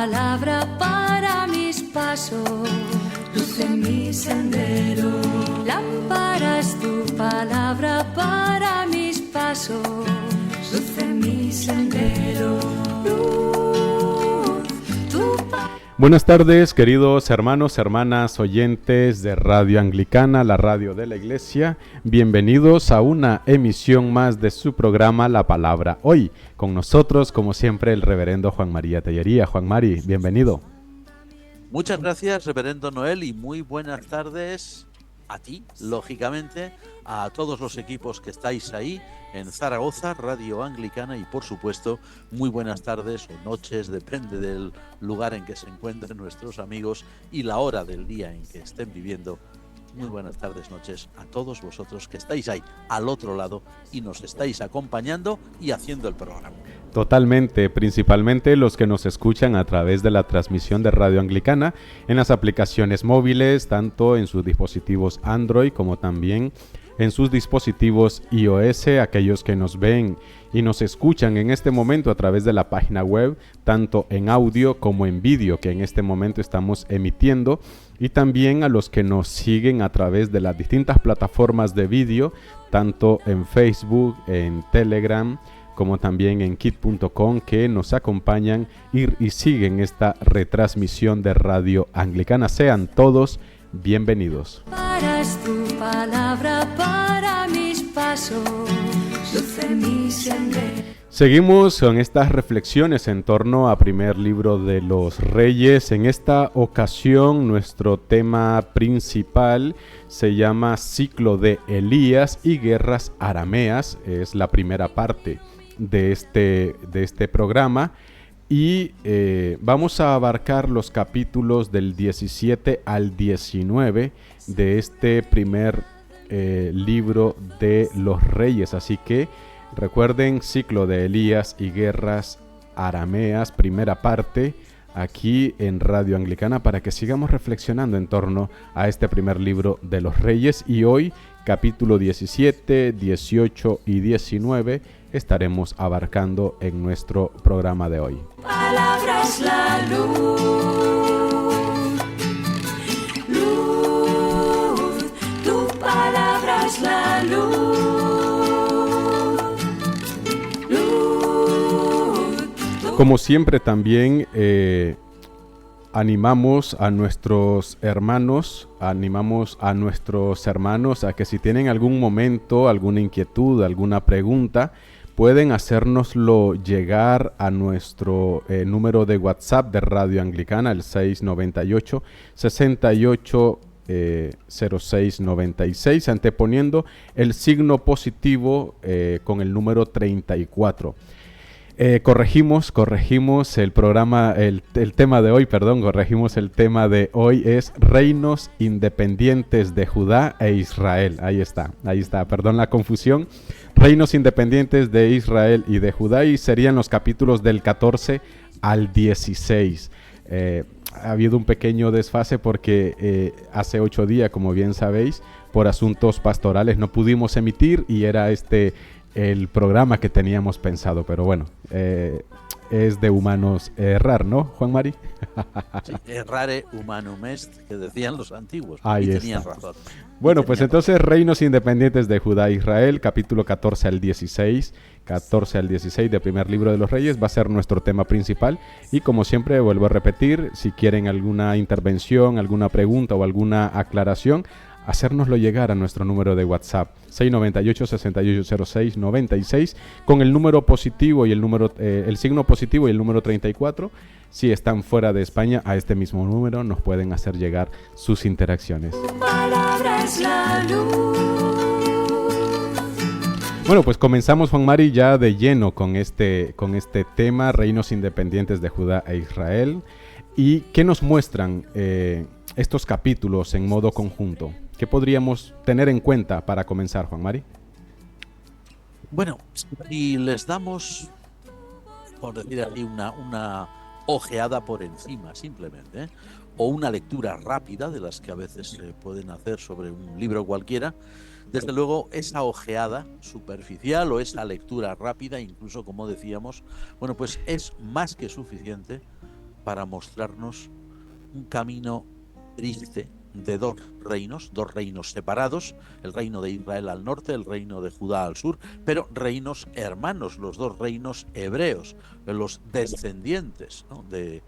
palabra para mis pasos, luz en mi sendero. Lámpara es tu palabra para mis pasos, luz en mi sendero. Buenas tardes, queridos hermanos, hermanas, oyentes de Radio Anglicana, la radio de la Iglesia. Bienvenidos a una emisión más de su programa La Palabra Hoy. Con nosotros, como siempre, el reverendo Juan María Tellería. Juan Mari, bienvenido. Muchas gracias, reverendo Noel, y muy buenas tardes a ti, lógicamente, a todos los equipos que estáis ahí en Zaragoza, Radio Anglicana, y por supuesto, muy buenas tardes o noches, depende del lugar en que se encuentren nuestros amigos y la hora del día en que estén viviendo. Muy buenas tardes, noches a todos vosotros que estáis ahí al otro lado y nos estáis acompañando y haciendo el programa. Totalmente, principalmente los que nos escuchan a través de la transmisión de Radio Anglicana en las aplicaciones móviles, tanto en sus dispositivos Android como también en sus dispositivos iOS, aquellos que nos ven y nos escuchan en este momento a través de la página web, tanto en audio como en vídeo que en este momento estamos emitiendo, y también a los que nos siguen a través de las distintas plataformas de vídeo, tanto en Facebook, en Telegram, como también en kit.com, que nos acompañan y siguen esta retransmisión de Radio Anglicana. Sean todos bienvenidos. Es tu palabra para mis pasos, luz en mi sendero. Seguimos con estas reflexiones en torno a primer libro de los Reyes. En esta ocasión nuestro tema principal se llama Ciclo de Elías y Guerras Arameas. Es la primera parte de este programa. Y vamos a abarcar los capítulos del 17 al 19 de este primer libro de los Reyes. Así que recuerden, Ciclo de Elías y Guerras Arameas, primera parte, aquí en Radio Anglicana, para que sigamos reflexionando en torno a este primer libro de los Reyes. Y hoy, capítulo 17, 18 y 19, estaremos abarcando en nuestro programa de hoy. Palabra es la luz, tu palabra es la luz. Como siempre también animamos a nuestros hermanos a que si tienen algún momento, alguna inquietud, alguna pregunta, pueden hacérnoslo llegar a nuestro número de WhatsApp de Radio Anglicana, el 698-680696, anteponiendo el signo positivo con el número 34. Corregimos el programa, el tema de hoy, corregimos el tema de hoy, es Reinos Independientes de Judá e Israel. Ahí está, perdón la confusión. Reinos Independientes de Israel y de Judá, y serían los capítulos del 14 al 16. Ha habido un pequeño desfase porque hace 8 días, como bien sabéis, por asuntos pastorales no pudimos emitir y era el programa que teníamos pensado, pero bueno, es de humanos errar, ¿no, Juan Mari? Sí, errare humanum est, que decían los antiguos. Ahí y está. tenían razón. Bueno, pues entonces Reinos Independientes de Judá e Israel, capítulo 14 al 16 del primer libro de los Reyes, va a ser nuestro tema principal. Y como siempre, vuelvo a repetir, si quieren alguna intervención, alguna pregunta o alguna aclaración, hacérnoslo llegar a nuestro número de WhatsApp 698-6806-96 con el número positivo y el signo positivo y el número 34. Si están fuera de España, a este mismo número nos pueden hacer llegar sus interacciones. Palabra es la luz. Bueno, pues comenzamos, Juan Mari, ya de lleno con este tema, Reinos Independientes de Judá e Israel. ¿Y qué nos muestran estos capítulos en modo conjunto? ¿Qué podríamos tener en cuenta para comenzar, Juan Mari? Bueno, si les damos, por decir así, una ojeada por encima simplemente, o una lectura rápida de las que a veces se pueden hacer sobre un libro cualquiera, desde luego esa ojeada superficial o esa lectura rápida, incluso como decíamos, bueno, pues es más que suficiente para mostrarnos un camino triste de dos reinos separados, el reino de Israel al norte, el reino de Judá al sur, pero reinos hermanos, los dos reinos hebreos, los descendientes, ¿no?, de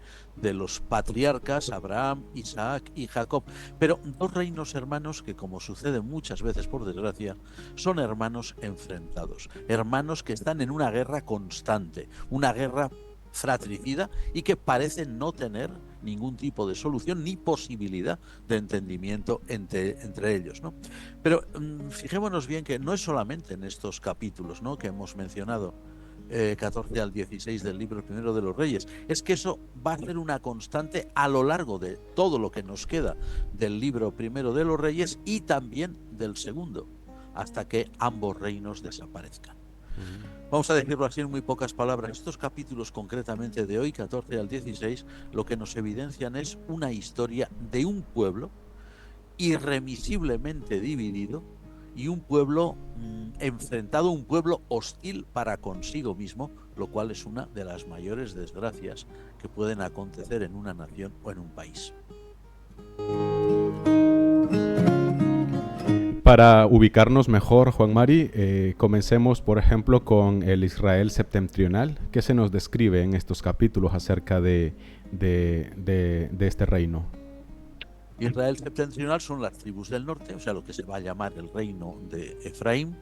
los patriarcas Abraham, Isaac y Jacob, pero dos reinos hermanos que, como sucede muchas veces por desgracia, son hermanos enfrentados, hermanos que están en una guerra constante, una guerra fratricida y que parecen no tener ningún tipo de solución ni posibilidad de entendimiento entre ellos, ¿no? Pero fijémonos bien que no es solamente en estos capítulos, ¿no?, que hemos mencionado, 14 al 16 del libro primero de los Reyes, es que eso va a ser una constante a lo largo de todo lo que nos queda del libro primero de los Reyes y también del segundo, hasta que ambos reinos desaparezcan. Vamos a decirlo así en muy pocas palabras. Estos capítulos concretamente de hoy, 14 al 16, lo que nos evidencian es una historia de un pueblo irremisiblemente dividido y un pueblo enfrentado, un pueblo hostil para consigo mismo, lo cual es una de las mayores desgracias que pueden acontecer en una nación o en un país. Para ubicarnos mejor, Juan Mari, comencemos, por ejemplo, con el Israel septentrional. ¿Qué se nos describe en estos capítulos acerca de este reino? Israel septentrional son las tribus del norte, o sea, lo que se va a llamar el reino de Efraín.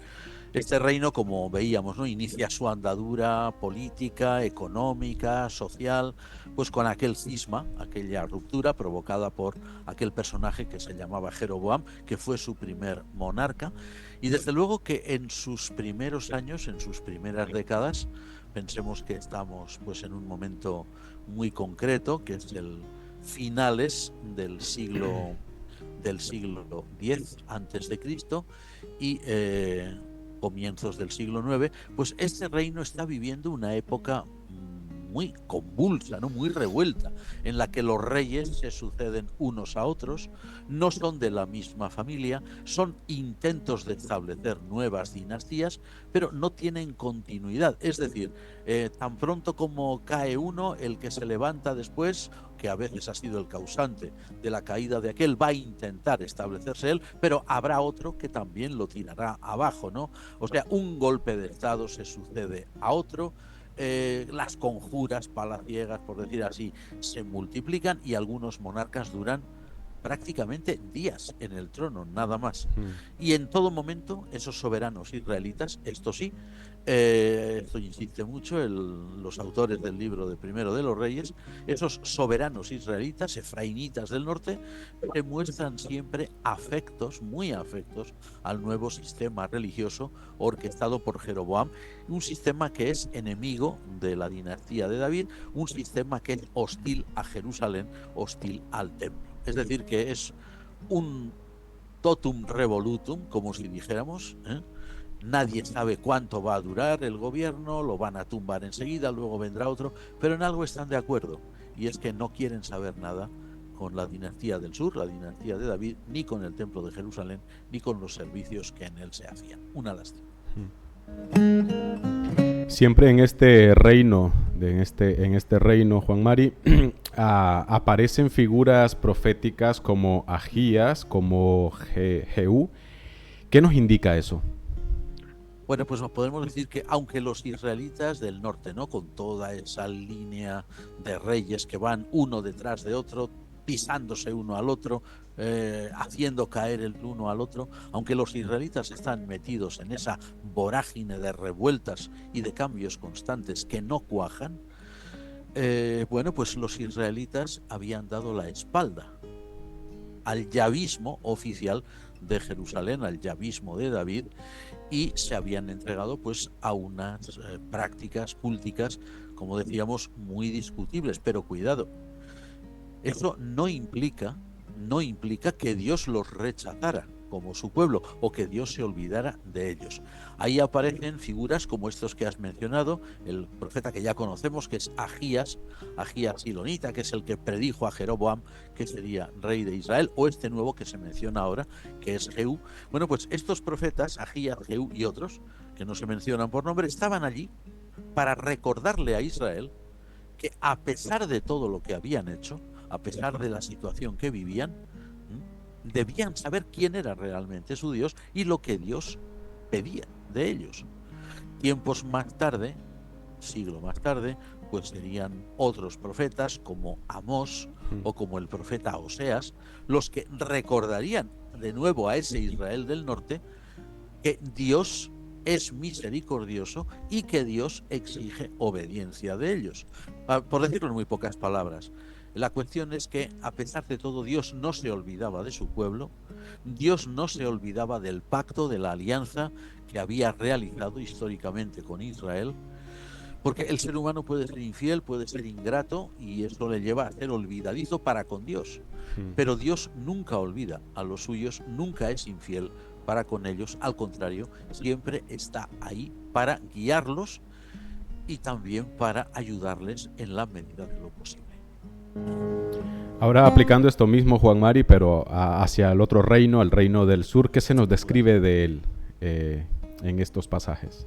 Este reino, como veíamos, ¿no?, inicia su andadura política, económica, social, pues con aquel cisma, aquella ruptura provocada por aquel personaje que se llamaba Jeroboam, que fue su primer monarca. Y desde luego que en sus primeros años, en sus primeras décadas, pensemos que estamos pues en un momento muy concreto, que es el finales del siglo X antes de Cristo y comienzos del siglo IX, pues este reino está viviendo una época muy convulsa, ¿no?, muy revuelta, en la que los reyes se suceden unos a otros, no son de la misma familia, son intentos de establecer nuevas dinastías, pero no tienen continuidad. Es decir, tan pronto como cae uno, el que se levanta después, que a veces ha sido el causante de la caída de aquel, va a intentar establecerse él, pero habrá otro que también lo tirará abajo, ¿no? O sea, un golpe de estado se sucede a otro. Las conjuras palaciegas, por decir así, se multiplican y algunos monarcas duran prácticamente días en el trono, nada más. Y en todo momento esos soberanos israelitas, esto sí, esto insiste mucho los autores del libro de Primero de los Reyes, esos soberanos israelitas, efraínitas del norte, se muestran siempre afectos, muy afectos, al nuevo sistema religioso orquestado por Jeroboam, un sistema que es enemigo de la dinastía de David, un sistema que es hostil a Jerusalén, hostil al templo. Es decir, que es un totum revolutum, como si dijéramos, ¿eh? Nadie sabe cuánto va a durar el gobierno, lo van a tumbar enseguida, luego vendrá otro, pero en algo están de acuerdo, y es que no quieren saber nada con la dinastía del sur, la dinastía de David, ni con el templo de Jerusalén, ni con los servicios que en él se hacían. Una lástima. Siempre en este reino, en este reino, Juan Mari, aparecen figuras proféticas como Agías, como Jehú. ¿Qué nos indica eso? Bueno, pues podemos decir que aunque los israelitas del norte, ¿no?, con toda esa línea de reyes que van uno detrás de otro, pisándose uno al otro, haciendo caer el uno al otro, aunque los israelitas están metidos en esa vorágine de revueltas y de cambios constantes que no cuajan, bueno, pues los israelitas habían dado la espalda al yavismo oficial de Jerusalén, al yavismo de David, y se habían entregado pues a unas prácticas culticas, como decíamos, muy discutibles. Pero cuidado, eso no implica que Dios los rechazara como su pueblo o que Dios se olvidara de ellos. Ahí aparecen figuras como estos que has mencionado, el profeta que ya conocemos, que es Agías silonita, que es el que predijo a Jeroboam que sería rey de Israel, o este nuevo que se menciona ahora, que es Jehú. Bueno, pues estos profetas, Agías, Jehú y otros, que no se mencionan por nombre, estaban allí para recordarle a Israel que a pesar de todo lo que habían hecho, a pesar de la situación que vivían, debían saber quién era realmente su Dios y lo que Dios pedía de ellos. Tiempos más tarde, siglo más tarde, pues serían otros profetas como Amós o como el profeta Oseas, los que recordarían de nuevo a ese Israel del norte que Dios es misericordioso y que Dios exige obediencia de ellos. Por decirlo en muy pocas palabras, la cuestión es que, a pesar de todo, Dios no se olvidaba de su pueblo, Dios no se olvidaba del pacto, de la alianza que había realizado históricamente con Israel, porque el ser humano puede ser infiel, puede ser ingrato, y esto le lleva a ser olvidadizo para con Dios. Pero Dios nunca olvida a los suyos, nunca es infiel para con ellos, al contrario, siempre está ahí para guiarlos y también para ayudarles en la medida de lo posible. Ahora, aplicando esto mismo, Juan Mari, pero hacia el otro reino, el reino del sur, ¿qué se nos describe de él en estos pasajes?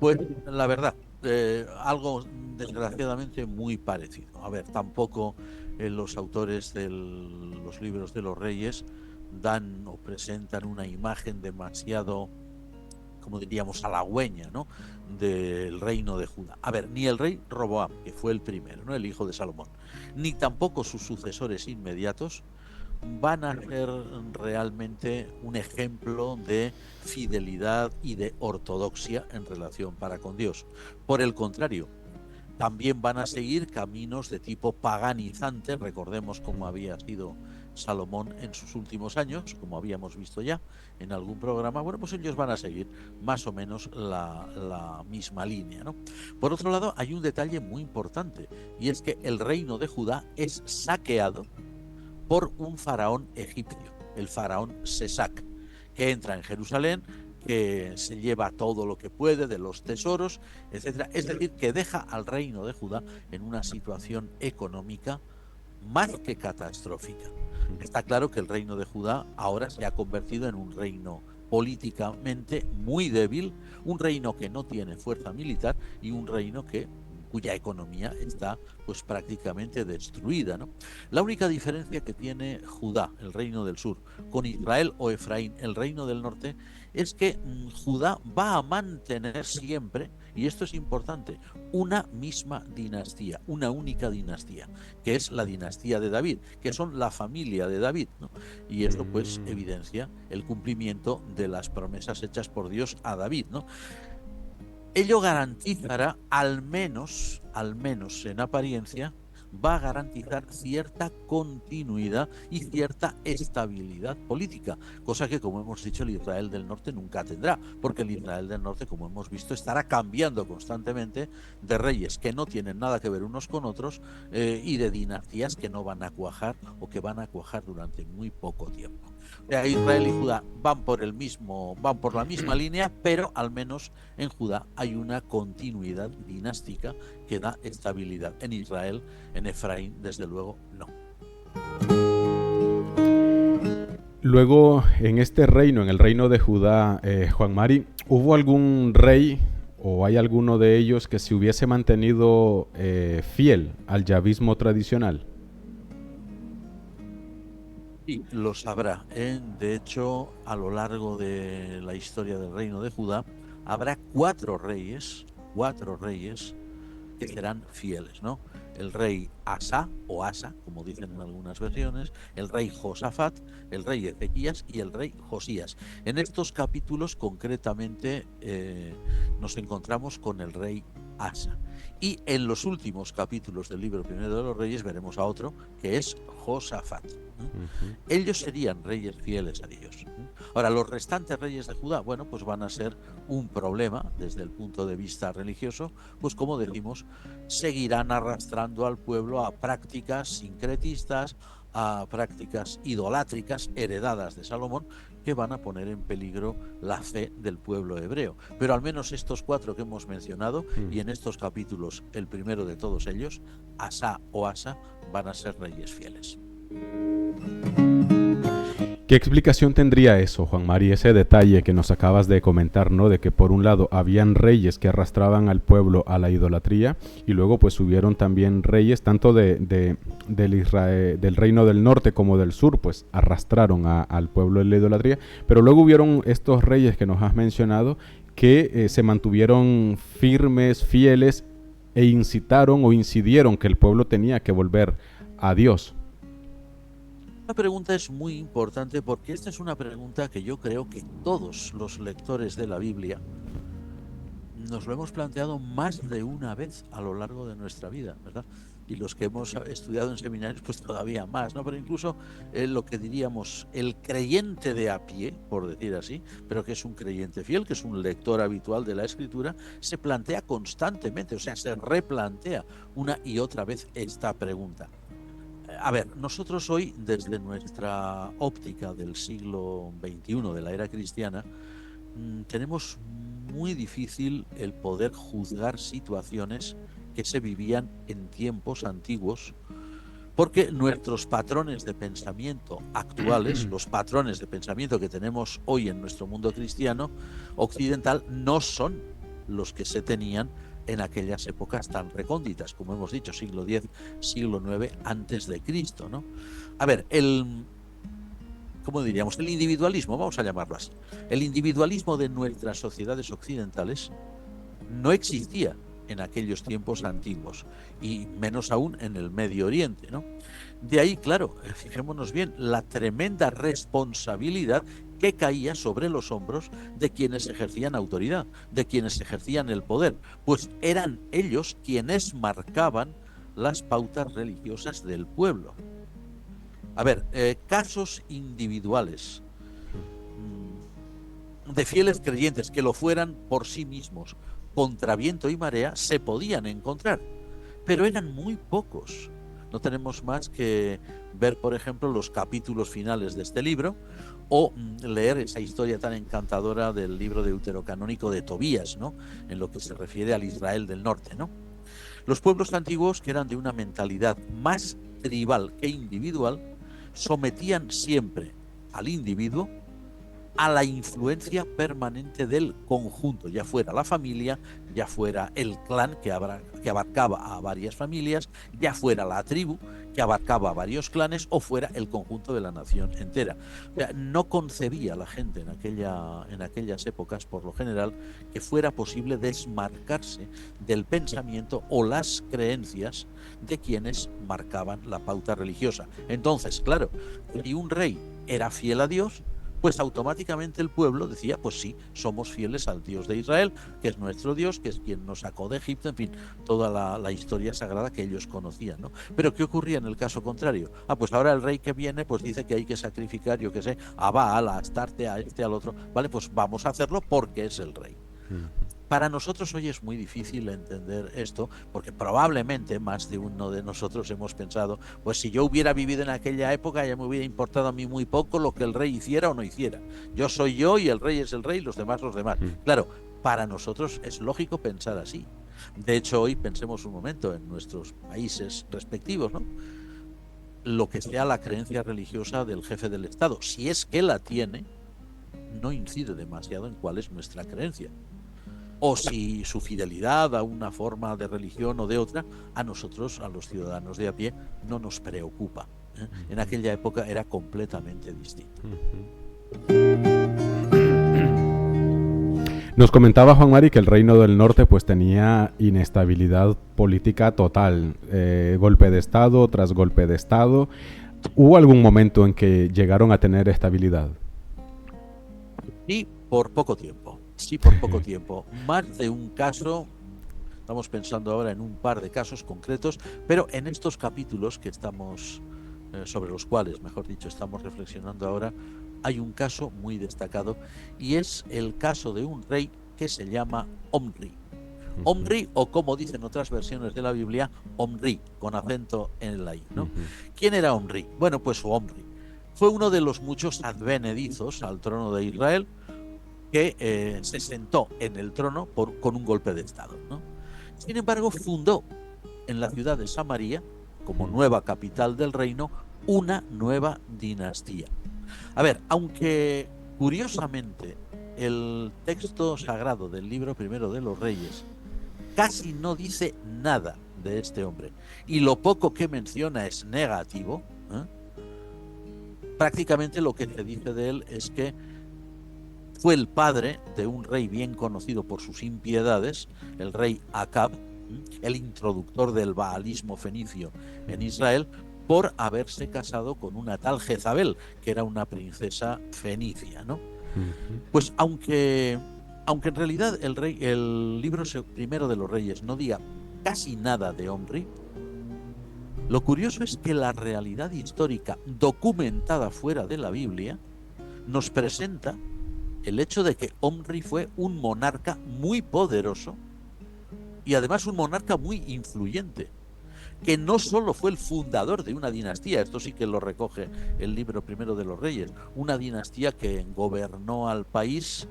Pues la verdad, algo desgraciadamente muy parecido. A ver, tampoco los autores de los libros de los reyes dan o presentan una imagen demasiado, como diríamos, halagüeña, ¿no?, del reino de Judá. A ver, ni el rey Roboam, que fue el primero, ¿no?, el hijo de Salomón, ni tampoco sus sucesores inmediatos van a ser realmente un ejemplo de fidelidad y de ortodoxia en relación para con Dios. Por el contrario, también van a seguir caminos de tipo paganizante. Recordemos cómo había sido Salomón en sus últimos años, como habíamos visto ya en algún programa. Bueno, pues ellos van a seguir más o menos la misma línea, ¿no? Por otro lado, hay un detalle muy importante, y es que el reino de Judá es saqueado por un faraón egipcio, el faraón Sesac, que entra en Jerusalén, que se lleva todo lo que puede de los tesoros, etcétera. Es decir, que deja al reino de Judá en una situación económica más que catastrófica. Está claro que el reino de Judá ahora se ha convertido en un reino políticamente muy débil, un reino que no tiene fuerza militar y un reino cuya economía está pues prácticamente destruida, ¿no? La única diferencia que tiene Judá, el reino del sur, con Israel o Efraín, el reino del norte, es que Judá va a mantener siempre, y esto es importante, una misma dinastía, una única dinastía, que es la dinastía de David, que son la familia de David, ¿no? Y esto pues evidencia el cumplimiento de las promesas hechas por Dios a David, ¿no? Ello garantizará, al menos en apariencia, va a garantizar cierta continuidad y cierta estabilidad política, cosa que, como hemos dicho, el Israel del norte nunca tendrá, porque el Israel del norte, como hemos visto, estará cambiando constantemente de reyes que no tienen nada que ver unos con otros y de dinastías que no van a cuajar o que van a cuajar durante muy poco tiempo. O sea, Israel y Judá van por la misma línea, pero al menos en Judá hay una continuidad dinástica que da estabilidad. En Israel, en Efraín, desde luego, no. Luego, en este reino, en el reino de Judá, Juan Mari, ¿hubo algún rey o hay alguno de ellos que se hubiese mantenido fiel al yavismo tradicional? Sí, lo sabrá. De hecho, a lo largo de la historia del reino de Judá, habrá cuatro reyes que serán fieles, ¿no? El rey Asa, o Asa, como dicen en algunas versiones, el rey Josafat, el rey Ezequías y el rey Josías. En estos capítulos, concretamente, nos encontramos con el rey Asa. Y en los últimos capítulos del libro primero de los reyes veremos a otro, que es Josafat. Ellos serían reyes fieles a Dios. Ahora, los restantes reyes de Judá, bueno, pues van a ser un problema desde el punto de vista religioso, pues como decimos, seguirán arrastrando al pueblo a prácticas sincretistas, a prácticas idolátricas heredadas de Salomón, que van a poner en peligro la fe del pueblo hebreo. Pero al menos estos cuatro que hemos mencionado, y en estos capítulos el primero de todos ellos, Asa o Asa, van a ser reyes fieles. ¿Qué explicación tendría eso, Juan Mari, ese detalle que nos acabas de comentar, ¿no? De que por un lado habían reyes que arrastraban al pueblo a la idolatría y luego pues hubieron también reyes tanto del reino del norte como del sur, pues arrastraron al pueblo de la idolatría, pero luego hubieron estos reyes que nos has mencionado que se mantuvieron firmes, fieles e incitaron o incidieron que el pueblo tenía que volver a Dios. La pregunta es muy importante porque esta es una pregunta que yo creo que todos los lectores de la Biblia nos lo hemos planteado más de una vez a lo largo de nuestra vida, ¿verdad? Y los que hemos estudiado en seminarios, pues todavía más, ¿no? Pero incluso lo que diríamos el creyente de a pie, por decir así, pero que es un creyente fiel, que es un lector habitual de la Escritura, se plantea constantemente, o sea, se replantea una y otra vez esta pregunta. A ver, nosotros hoy, desde nuestra óptica del siglo XXI, de la era cristiana, tenemos muy difícil el poder juzgar situaciones que se vivían en tiempos antiguos, porque nuestros patrones de pensamiento actuales, los patrones de pensamiento que tenemos hoy en nuestro mundo cristiano occidental, no son los que se tenían en aquellas épocas tan recónditas, como hemos dicho, siglo X, siglo IX antes de Cristo, ¿no? A ver, ¿cómo diríamos? El individualismo, vamos a llamarlo así. El individualismo de nuestras sociedades occidentales no existía en aquellos tiempos antiguos, y menos aún en el Medio Oriente, ¿no? De ahí, claro, fijémonos bien, la tremenda responsabilidad que caía sobre los hombros de quienes ejercían autoridad, de quienes ejercían el poder, pues eran ellos quienes marcaban las pautas religiosas del pueblo. A ver, casos individuales de fieles creyentes que lo fueran por sí mismos, contra viento y marea, se podían encontrar, pero eran muy pocos. No tenemos más que ver, por ejemplo, los capítulos finales de este libro o leer esa historia tan encantadora del libro deuterocanónico de Tobías, ¿no? En lo que se refiere al Israel del norte, ¿no? Los pueblos antiguos, que eran de una mentalidad más tribal que individual, sometían siempre al individuo a la influencia permanente del conjunto, ya fuera la familia, ya fuera el clan que abarcaba a varias familias, ya fuera la tribu que abarcaba a varios clanes, o fuera el conjunto de la nación entera. O sea, no concebía la gente en aquellas épocas, por lo general, que fuera posible desmarcarse del pensamiento o las creencias de quienes marcaban la pauta religiosa. Entonces, claro, si un rey era fiel a Dios, pues automáticamente el pueblo decía, pues sí, somos fieles al Dios de Israel, que es nuestro Dios, que es quien nos sacó de Egipto, en fin, toda la historia sagrada que ellos conocían, ¿no? Pero ¿qué ocurría en el caso contrario? Pues ahora el rey que viene, pues dice que hay que sacrificar, yo qué sé, a Baal, a Astarte, a este, al otro, vale, pues vamos a hacerlo porque es el rey. Para nosotros hoy es muy difícil entender esto, porque probablemente más de uno de nosotros hemos pensado, pues si yo hubiera vivido en aquella época ya me hubiera importado a mí muy poco lo que el rey hiciera o no hiciera. Yo soy yo y el rey es el rey y los demás los demás. Claro, para nosotros es lógico pensar así. De hecho, hoy pensemos un momento en nuestros países respectivos, ¿no? Lo que sea la creencia religiosa del jefe del Estado, si es que la tiene, no incide demasiado en cuál es nuestra creencia. O si su fidelidad a una forma de religión o de otra, a nosotros, a los ciudadanos de a pie, no nos preocupa. En aquella época era completamente distinto. Nos comentaba Juan Mari que el Reino del Norte pues tenía inestabilidad política total, golpe de Estado tras golpe de Estado. ¿Hubo algún momento en que llegaron a tener estabilidad? Sí, por poco tiempo. Sí, por poco tiempo. Más de un caso, estamos pensando ahora en un par de casos concretos, pero en estos capítulos que estamos, sobre los cuales, mejor dicho, estamos reflexionando ahora, hay un caso muy destacado, y es el caso de un rey que se llama Omri. Omri, o como dicen otras versiones de la Biblia, Omri, con acento en el I, ¿no? ¿Quién era Omri? Bueno, pues Omri fue uno de los muchos advenedizos al trono de Israel, que se sentó en el trono con un golpe de Estado, ¿no? Sin embargo, fundó en la ciudad de Samaria, como nueva capital del reino, una nueva dinastía. A ver, aunque curiosamente el texto sagrado del libro primero de los Reyes casi no dice nada de este hombre y lo poco que menciona es negativo, ¿eh? Prácticamente lo que se dice de él es que fue el padre de un rey bien conocido por sus impiedades, el rey Acab, el introductor del baalismo fenicio en Israel, por haberse casado con una tal Jezabel, que era una princesa fenicia, ¿no? Pues aunque en realidad el libro primero de los Reyes no diga casi nada de Omri, lo curioso es que la realidad histórica documentada fuera de la Biblia nos presenta el hecho de que Omri fue un monarca muy poderoso y además un monarca muy influyente, que no solo fue el fundador de una dinastía, esto sí que lo recoge el libro primero de los Reyes, una dinastía que gobernó al país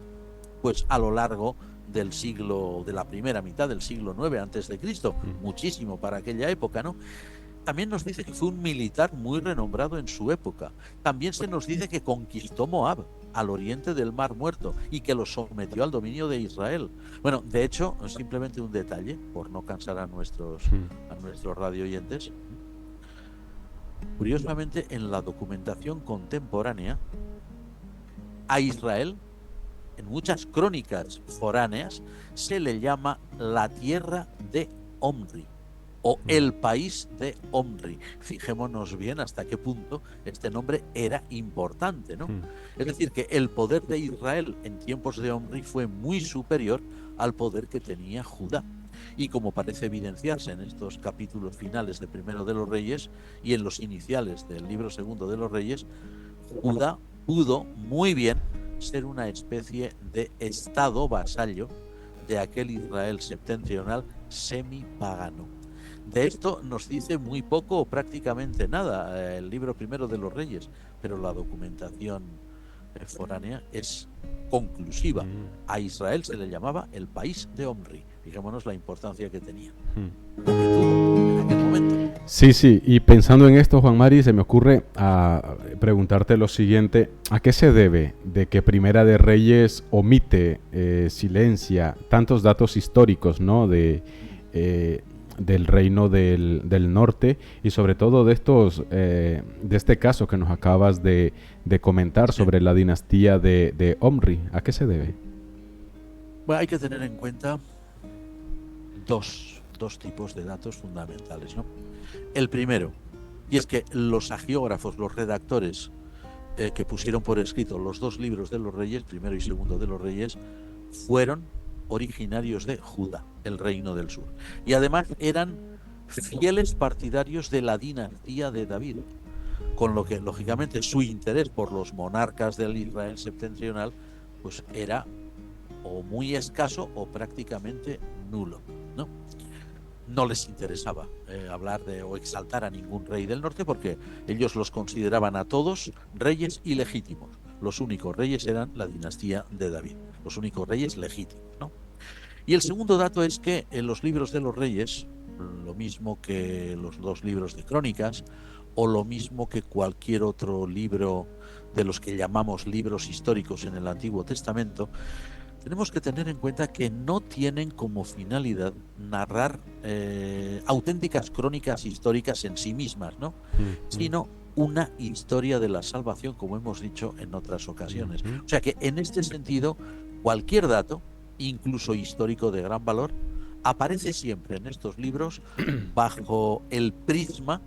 pues a lo largo del siglo, de la primera mitad del siglo IX antes de Cristo, muchísimo para aquella época, ¿no? También nos dice que fue un militar muy renombrado en su época. También se nos dice que conquistó Moab, al oriente del Mar Muerto, y que lo sometió al dominio de Israel. Bueno, de hecho, simplemente un detalle, por no cansar a nuestros radio oyentes. Curiosamente, en la documentación contemporánea, a Israel, en muchas crónicas foráneas, se le llama la tierra de Omri, o el país de Omri. Fijémonos bien hasta qué punto este nombre era importante, ¿no? Es decir, que el poder de Israel en tiempos de Omri fue muy superior al poder que tenía Judá. Y como parece evidenciarse en estos capítulos finales de Primero de los Reyes y en los iniciales del libro Segundo de los Reyes, Judá pudo muy bien ser una especie de estado vasallo de aquel Israel septentrional semipagano. De esto nos dice muy poco o prácticamente nada el libro primero de los Reyes, pero la documentación foránea es conclusiva. A Israel se le llamaba el país de Omri. Fijémonos la importancia que tenía, que tuvo en aquel momento. Sí, y pensando en esto, Juan Mari, se me ocurre preguntarte lo siguiente: ¿a qué se debe de que Primera de Reyes omite, silencia tantos datos históricos, ¿no? Del reino del norte y sobre todo de este caso que nos acabas de comentar sobre la dinastía de Omri? ¿A qué se debe? Bueno, hay que tener en cuenta dos tipos de datos fundamentales, ¿no? El primero, y es que los hagiógrafos, los redactores que pusieron por escrito los dos libros de los Reyes, primero y segundo de los Reyes, fueron originarios de Judá, el reino del sur, y además eran fieles partidarios de la dinastía de David, con lo que lógicamente su interés por los monarcas del Israel septentrional pues era o muy escaso o prácticamente nulo, ¿no? No les interesaba hablar de o exaltar a ningún rey del norte, porque ellos los consideraban a todos reyes ilegítimos. Los únicos reyes eran la dinastía de David, los únicos reyes legítimos, ¿no? Y el segundo dato es que en los libros de los Reyes, lo mismo que los dos libros de Crónicas, o lo mismo que cualquier otro libro de los que llamamos libros históricos en el Antiguo Testamento, tenemos que tener en cuenta que no tienen como finalidad narrar auténticas crónicas históricas en sí mismas, ¿no? Sino una historia de la salvación, como hemos dicho en otras ocasiones. O sea que en este sentido, cualquier dato, incluso histórico de gran valor, aparece siempre en estos libros bajo el prisma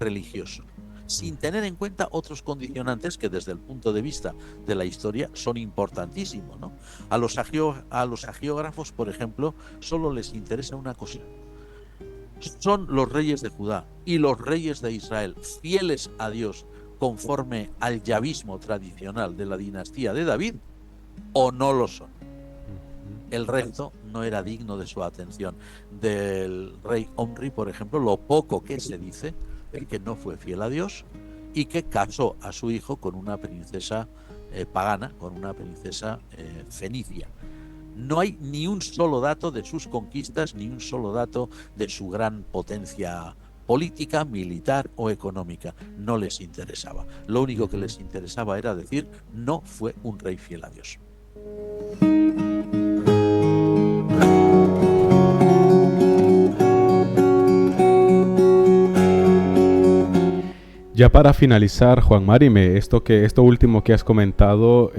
religioso, sin tener en cuenta otros condicionantes que desde el punto de vista de la historia son importantísimos, ¿no? A los hagiógrafos, por ejemplo, solo les interesa una cosa: ¿son los reyes de Judá y los reyes de Israel fieles a Dios conforme al yavismo tradicional de la dinastía de David o no lo son? El resto no era digno de su atención. Del rey Omri, por ejemplo, lo poco que se dice es que no fue fiel a Dios y que casó a su hijo con una princesa pagana, con una princesa fenicia. No hay ni un solo dato de sus conquistas, ni un solo dato de su gran potencia política, militar o económica. No les interesaba. Lo único que les interesaba era decir, no fue un rey fiel a Dios. Ya para finalizar, Juan Mari, esto último que has comentado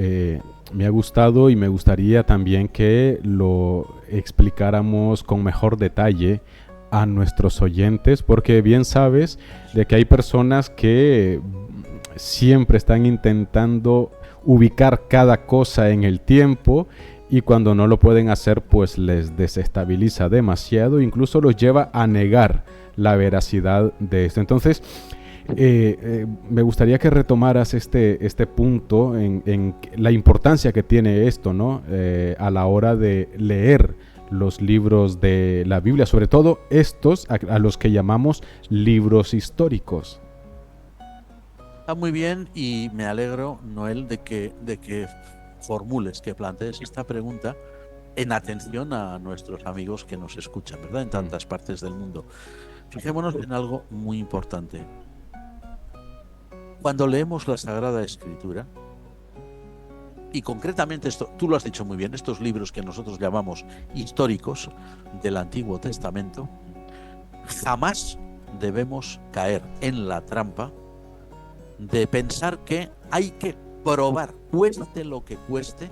me ha gustado y me gustaría también que lo explicáramos con mejor detalle a nuestros oyentes, porque bien sabes de que hay personas que siempre están intentando ubicar cada cosa en el tiempo y cuando no lo pueden hacer pues les desestabiliza demasiado, incluso los lleva a negar la veracidad de esto. Entonces, me gustaría que retomaras este punto en la importancia que tiene esto, ¿no? A la hora de leer los libros de la Biblia, sobre todo estos a los que llamamos libros históricos. Está muy bien y me alegro, Noel, de que formules, que plantees esta pregunta en atención a nuestros amigos que nos escuchan, ¿verdad? En tantas partes del mundo. Fijémonos en algo muy importante. Cuando leemos la Sagrada Escritura, y concretamente esto, tú lo has dicho muy bien, estos libros que nosotros llamamos históricos del Antiguo Testamento, jamás debemos caer en la trampa de pensar que hay que probar, cueste lo que cueste,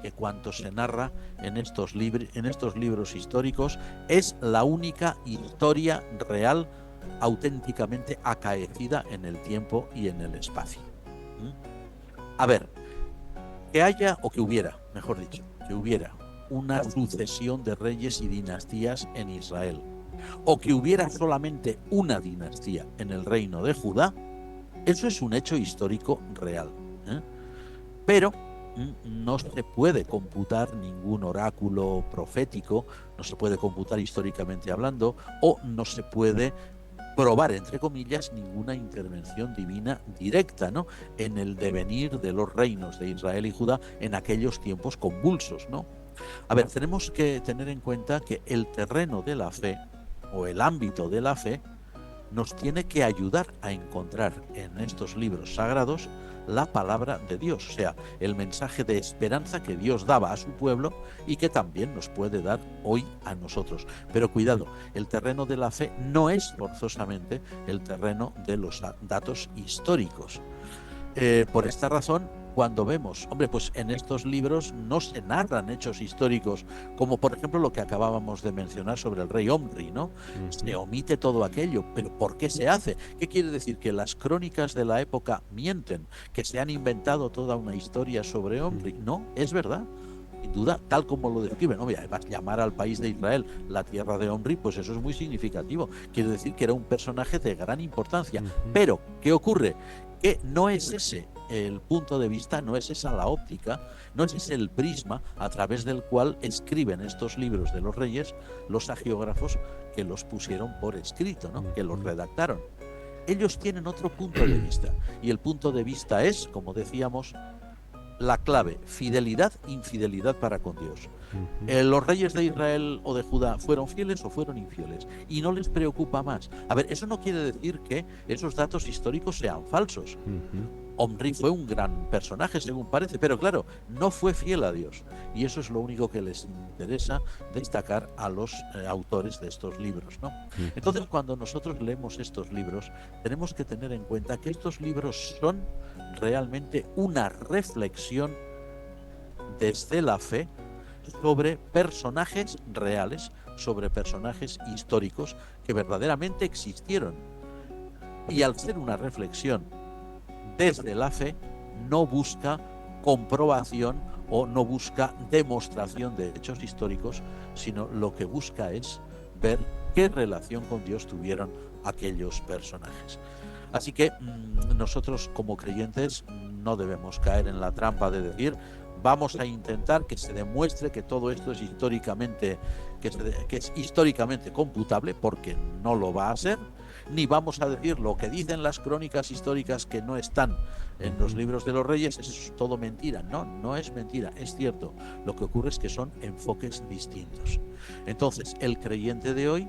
que cuanto se narra en estos libros históricos es la única historia real auténticamente acaecida en el tiempo y en el espacio. A ver, que haya, o que hubiera, mejor dicho, que hubiera una sucesión de reyes y dinastías en Israel, o que hubiera solamente una dinastía en el reino de Judá, eso es un hecho histórico real. Pero no se puede computar ningún oráculo profético, no se puede computar históricamente hablando, o no se puede probar, entre comillas, ninguna intervención divina directa, ¿no?, en el devenir de los reinos de Israel y Judá en aquellos tiempos convulsos, ¿no? A ver, tenemos que tener en cuenta que el terreno de la fe, o el ámbito de la fe, nos tiene que ayudar a encontrar en estos libros sagrados la palabra de Dios, o sea, el mensaje de esperanza que Dios daba a su pueblo y que también nos puede dar hoy a nosotros. Pero cuidado, el terreno de la fe no es forzosamente el terreno de los datos históricos. Por esta razón, cuando vemos, pues en estos libros no se narran hechos históricos, como por ejemplo lo que acabábamos de mencionar sobre el rey Omri, ¿no? Se omite todo aquello, pero ¿por qué se hace? ¿Qué quiere decir? ¿Que las crónicas de la época mienten? ¿Que se han inventado toda una historia sobre Omri? No, es verdad. Sin duda, tal como lo describen, ¿no? Además, llamar al país de Israel la tierra de Omri, pues eso es muy significativo. Quiere decir que era un personaje de gran importancia. Pero, ¿qué ocurre? Que no es ese el punto de vista, no es esa la óptica, no es ese el prisma a través del cual escriben estos libros de los reyes los hagiógrafos que los pusieron por escrito, ¿no?, que los redactaron. Ellos tienen otro punto de vista, y el punto de vista es, como decíamos, la clave: fidelidad, infidelidad para con Dios. Los reyes de Israel o de Judá fueron fieles o fueron infieles, y no les preocupa más. A ver, eso no quiere decir que esos datos históricos sean falsos. Omri fue un gran personaje, según parece, pero claro, no fue fiel a Dios, y eso es lo único que les interesa destacar a los autores de estos libros, ¿no? Entonces, cuando nosotros leemos estos libros, tenemos que tener en cuenta que estos libros son realmente una reflexión desde la fe sobre personajes reales, sobre personajes históricos que verdaderamente existieron. Y al ser una reflexión desde la fe, no busca comprobación o no busca demostración de hechos históricos, sino lo que busca es ver qué relación con Dios tuvieron aquellos personajes. Así que nosotros como creyentes no debemos caer en la trampa de decir vamos a intentar que se demuestre que todo esto es históricamente, que es históricamente computable, porque no lo va a ser, ni vamos a decir lo que dicen las crónicas históricas que no están en los libros de los reyes, es todo mentira. No, no es mentira, es cierto. Lo que ocurre es que son enfoques distintos. Entonces, el creyente de hoy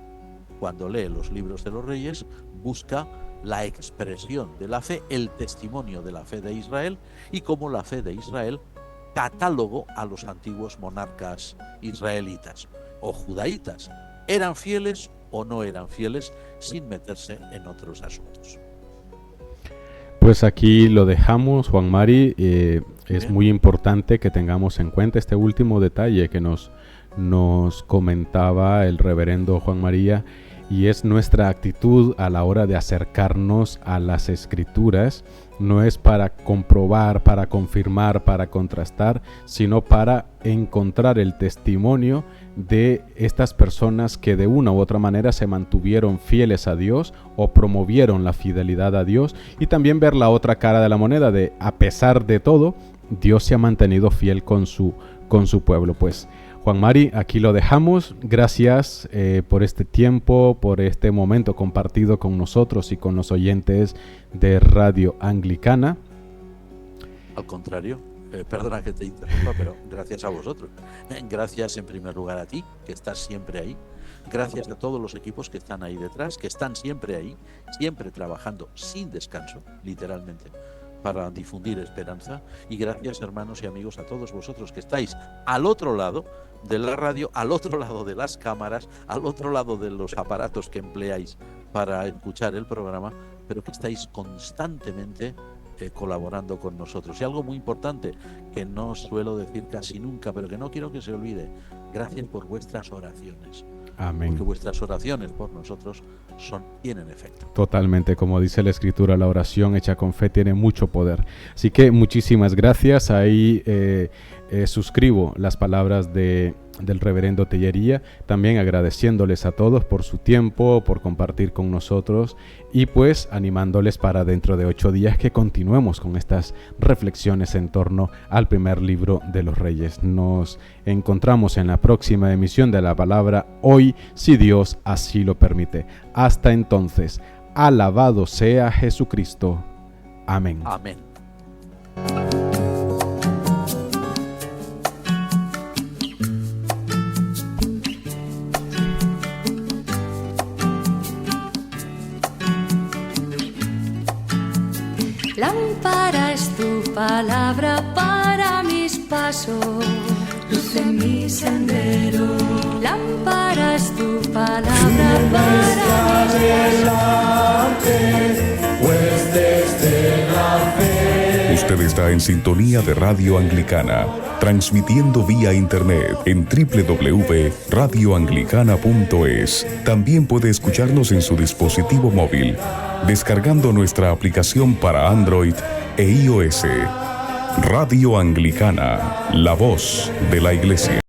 cuando lee los libros de los reyes, busca la expresión de la fe, el testimonio de la fe de Israel y cómo la fe de Israel catálogó a los antiguos monarcas israelitas o judaítas. ¿Eran fieles o no eran fieles? Sin meterse en otros asuntos. Pues aquí lo dejamos, Juan Mari. Es muy importante que tengamos en cuenta este último detalle que nos comentaba el reverendo Juan María, y es nuestra actitud a la hora de acercarnos a las Escrituras. No es para comprobar, para confirmar, para contrastar, sino para encontrar el testimonio de estas personas que de una u otra manera se mantuvieron fieles a Dios o promovieron la fidelidad a Dios, y también ver la otra cara de la moneda de, a pesar de todo, Dios se ha mantenido fiel con su pueblo. Pues Juan Mari, aquí lo dejamos. Gracias por este tiempo, por este momento compartido con nosotros y con los oyentes de Radio Anglicana. Al contrario, perdona que te interrumpa, pero gracias a vosotros. Gracias en primer lugar a ti, que estás siempre ahí. Gracias a todos los equipos que están ahí detrás, que están siempre ahí, siempre trabajando sin descanso, literalmente, para difundir esperanza. Y gracias, hermanos y amigos, a todos vosotros que estáis al otro lado de la radio, al otro lado de las cámaras, al otro lado de los aparatos que empleáis para escuchar el programa, pero que estáis constantemente colaborando con nosotros. Y algo muy importante que no suelo decir casi nunca, pero que no quiero que se olvide: gracias por vuestras oraciones. Amén. Porque vuestras oraciones por nosotros tienen efecto. Totalmente, como dice la Escritura, la oración hecha con fe tiene mucho poder. Así que muchísimas gracias. Ahí suscribo las palabras del reverendo Tellería, también agradeciéndoles a todos por su tiempo, por compartir con nosotros, y pues animándoles para dentro de 8 días que continuemos con estas reflexiones en torno al primer libro de los Reyes. Nos encontramos en la próxima emisión de la palabra hoy, si Dios así lo permite. Hasta entonces, alabado sea Jesucristo. Amén. Amén. Lámpara es tu palabra para mis pasos, luz en mi sendero. Lámpara es tu palabra para mis pasos. Usted está en sintonía de Radio Anglicana, transmitiendo vía internet en www.radioanglicana.es. También puede escucharnos en su dispositivo móvil, descargando nuestra aplicación para Android e iOS. Radio Anglicana, la voz de la Iglesia.